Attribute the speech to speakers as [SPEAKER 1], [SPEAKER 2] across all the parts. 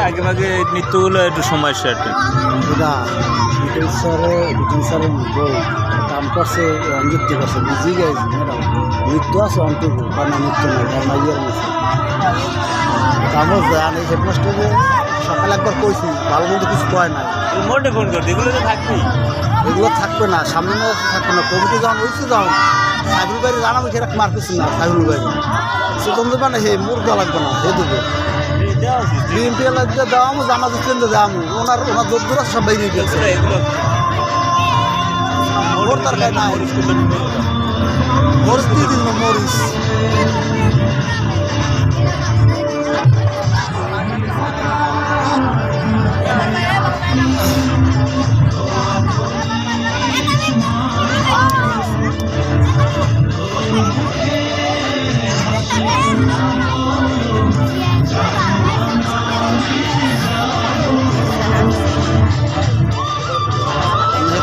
[SPEAKER 1] আগে ভাগে নৃত্যগুলো একটু সমস্যা একটু
[SPEAKER 2] কাম করছে নৃত্য করছে বুঝি গেছে ম্যাডাম নৃত্য আছে অন্তত না নৃত্য নয় ইয়ের মধ্যে কামও জানে হেডমাস্টারে সকালে একবার কইছি ভালো মতো কিছু কয় না
[SPEAKER 1] মোটে ফোন করতে এগুলো তো থাকবেই
[SPEAKER 2] এগুলো থাকবে না সামনে থাকবে না কমিটি যখন হয়েছে যখন সাইবুল বাড়ি জানাবো সেরকম মার কিছু না সাইবুল বাড়ি সেতন দেবে না হে মুরগা লাগবে না হে দেবে বিএনপি লাগবে দাম জামাতে কেন্দ্রে দাম ওনার দূর সব বাইরে গেছে ওর তরকারি নাই মরিচ দিয়ে দিন মরিচ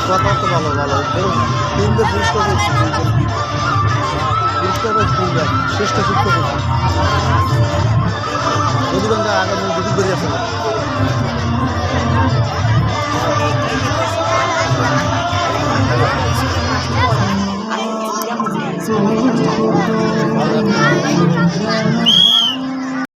[SPEAKER 2] কথা তো ভালো ভালো তিনটে পুরস্কার করছি পুরস্কার শ্রেষ্ঠ শিক্ষক প্রতিবন্ধা আগামী দুটি করে আসলে